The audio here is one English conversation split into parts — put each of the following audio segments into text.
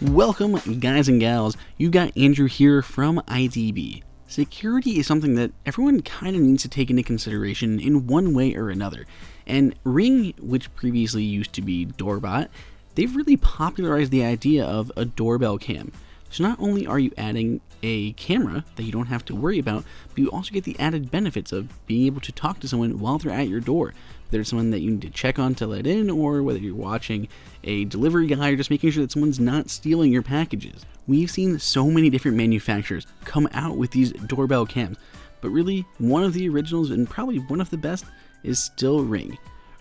Welcome, guys and gals. You got Andrew here from IDB. Security is something that everyone kind of needs to take into consideration in one way or another. And Ring, which previously used to be Doorbot, they've really popularized the idea of a doorbell cam. So not only are you adding a camera that you don't have to worry about, but you also get the added benefits of being able to talk to someone while they're at your door. Whether it's someone that you need to check on to let in, or whether you're watching a delivery guy, or just making sure that someone's not stealing your packages. We've seen so many different manufacturers come out with these doorbell cams, but really one of the originals and probably one of the best is still Ring.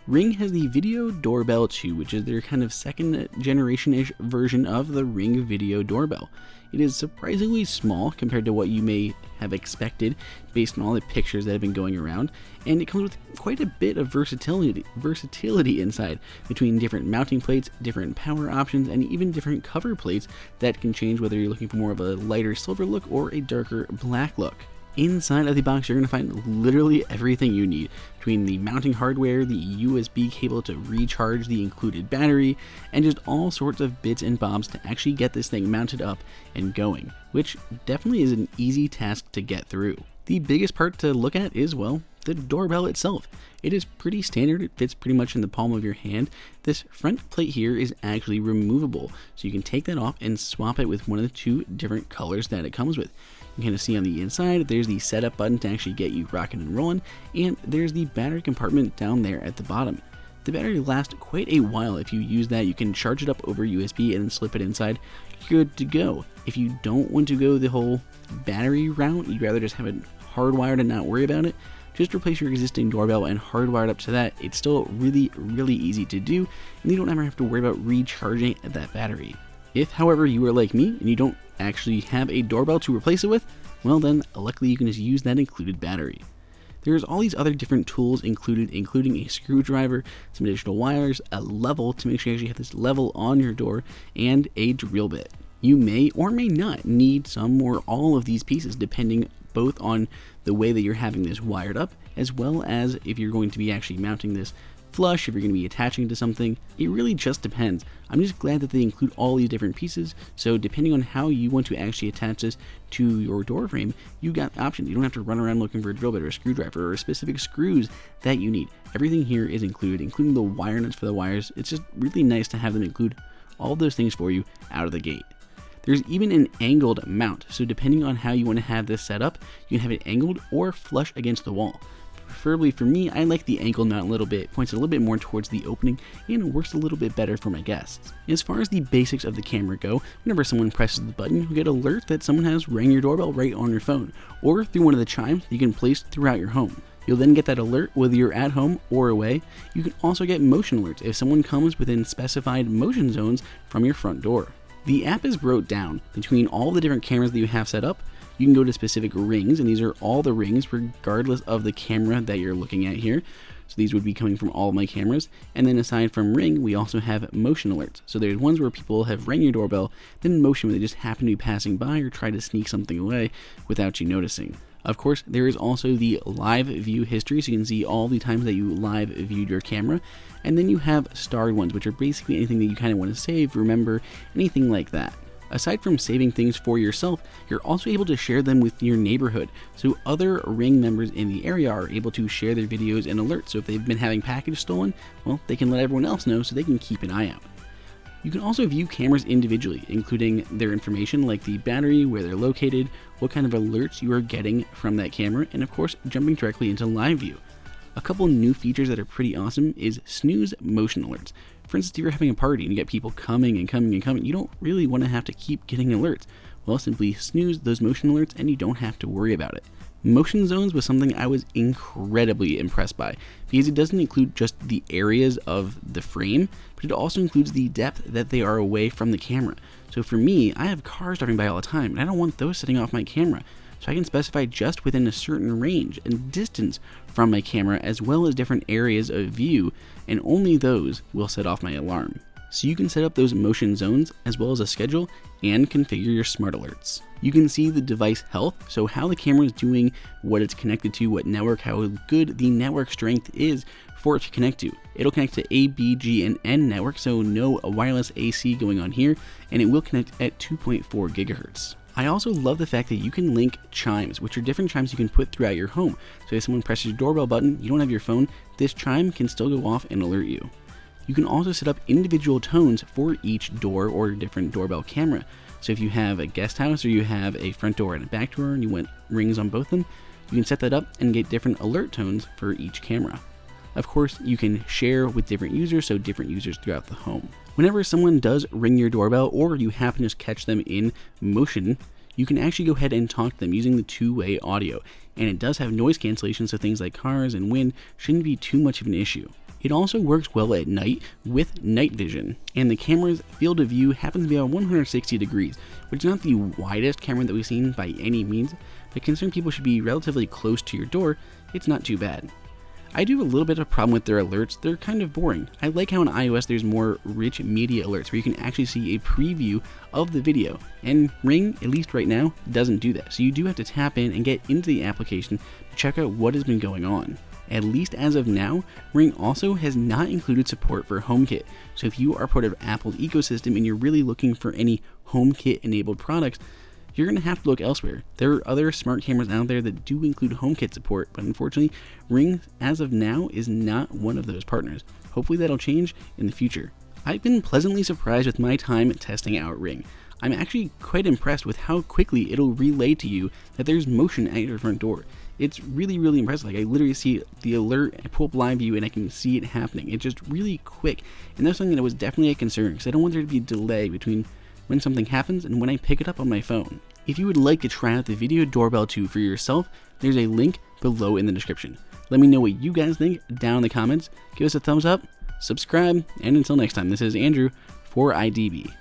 Ring has the Video Doorbell 2, which is their kind of second generation-ish version of the Ring Video Doorbell. It is surprisingly small compared to what you may have expected based on all the pictures that have been going around, and it comes with quite a bit of versatility inside, between different mounting plates, different power options, and even different cover plates that can change whether you're looking for more of a lighter silver look or a darker black look. Inside of the box, you're going to find literally everything you need, between the mounting hardware, the USB cable to recharge the included battery, and just all sorts of bits and bobs to actually get this thing mounted up and going, which definitely is an easy task to get through. The biggest part to look at is, well, the doorbell itself. It is pretty standard, it fits pretty much in the palm of your hand. This front plate here is actually removable, so you can take that off and swap it with one of the two different colors that it comes with. You can kind of see on the inside, there's the setup button to actually get you rocking and rolling, and there's the battery compartment down there at the bottom. The battery lasts quite a while. If you use that, you can charge it up over USB and then slip it inside. You're good to go. If you don't want to go the whole battery route, you'd rather just have it hardwired and not worry about it, just replace your existing doorbell and hardwire it up to that. It's still really easy to do, and you don't ever have to worry about recharging that battery. If, however, you are like me and you don't actually have a doorbell to replace it with, well then, luckily you can just use that included battery. There's all these other different tools included, including a screwdriver, some additional wires, a level to make sure you actually have this level on your door, and a drill bit. You may or may not need some or all of these pieces depending both on the way that you're having this wired up, as well as if you're going to be actually mounting this flush, if you're going to be attaching to something. It really just depends. I'm just glad that they include all these different pieces, so depending on how you want to actually attach this to your door frame, you got options. You don't have to run around looking for a drill bit or a screwdriver or specific screws that you need. Everything here is included, including the wire nuts for the wires. It's just really nice to have them include all of those things for you out of the gate. There's even an angled mount, so depending on how you want to have this set up, you can have it angled or flush against the wall. Preferably for me, I like the angled mount a little bit. It points a little bit more towards the opening and works a little bit better for my guests. As far as the basics of the camera go, whenever someone presses the button, you get an alert that someone has rang your doorbell right on your phone, or through one of the chimes you can place throughout your home. You'll then get that alert whether you're at home or away. You can also get motion alerts if someone comes within specified motion zones from your front door. The app is broke down between all the different cameras that you have set up. You can go to specific rings, and these are all the rings regardless of the camera that you're looking at here. So these would be coming from all of my cameras. And then aside from Ring, we also have motion alerts. So there's ones where people have rang your doorbell, then motion when they just happen to be passing by or try to sneak something away without you noticing. Of course, there is also the live view history, so you can see all the times that you live viewed your camera. And then you have starred ones, which are basically anything that you kind of want to save, remember, anything like that. Aside from saving things for yourself, you're also able to share them with your neighborhood, so other Ring members in the area are able to share their videos and alerts. So if they've been having packages stolen, well, they can let everyone else know so they can keep an eye out. You can also view cameras individually, including their information like the battery, where they're located, what kind of alerts you are getting from that camera, and of course, jumping directly into live view. A couple new features that are pretty awesome is snooze motion alerts. For instance, if you're having a party and you get people coming, you don't really want to have to keep getting alerts. Well, simply snooze those motion alerts and you don't have to worry about it. Motion zones was something I was incredibly impressed by, because it doesn't include just the areas of the frame, but it also includes the depth that they are away from the camera. So for me, I have cars driving by all the time, and I don't want those setting off my camera. So I can specify just within a certain range and distance from my camera, as well as different areas of view, and only those will set off my alarm. So you can set up those motion zones as well as a schedule and configure your smart alerts. You can see the device health, so how the camera is doing, what it's connected to, what network, how good the network strength is for it to connect to. It'll connect to A, B, G, and N network, so no wireless AC going on here, and it will connect at 2.4 gigahertz. I also love the fact that you can link chimes, which are different chimes you can put throughout your home. So if someone presses your doorbell button, you don't have your phone, this chime can still go off and alert you. You can also set up individual tones for each door or different doorbell camera. So if you have a guest house or you have a front door and a back door and you want rings on both of them, you can set that up and get different alert tones for each camera. Of course, you can share with different users, so different users throughout the home. Whenever someone does ring your doorbell or you happen to just catch them in motion, you can actually go ahead and talk to them using the two-way audio. And it does have noise cancellation, so things like cars and wind shouldn't be too much of an issue. It also works well at night with night vision, and the camera's field of view happens to be about 160 degrees, which is not the widest camera that we've seen by any means, but considering people should be relatively close to your door, it's not too bad. I do have a little bit of a problem with their alerts. They're kind of boring. I like how in iOS there's more rich media alerts where you can actually see a preview of the video, and Ring, at least right now, doesn't do that. So you do have to tap in and get into the application to check out what has been going on. At least as of now, Ring also has not included support for HomeKit. So if you are part of Apple's ecosystem and you're really looking for any HomeKit enabled products, you're going to have to look elsewhere. There are other smart cameras out there that do include HomeKit support, but unfortunately, Ring, as of now, is not one of those partners. Hopefully that'll change in the future. I've been pleasantly surprised with my time testing out Ring. I'm actually quite impressed with how quickly it'll relay to you that there's motion at your front door. It's really, really impressive. Like, I literally see the alert, I pull up live view, and I can see it happening. It's just really quick, and that's something that was definitely a concern, because I don't want there to be a delay between when something happens and when I pick it up on my phone. If you would like to try out the Video Doorbell 2 for yourself, there's a link below in the description. Let me know what you guys think down in the comments. Give us a thumbs up, subscribe, and until next time, this is Andrew for IDB.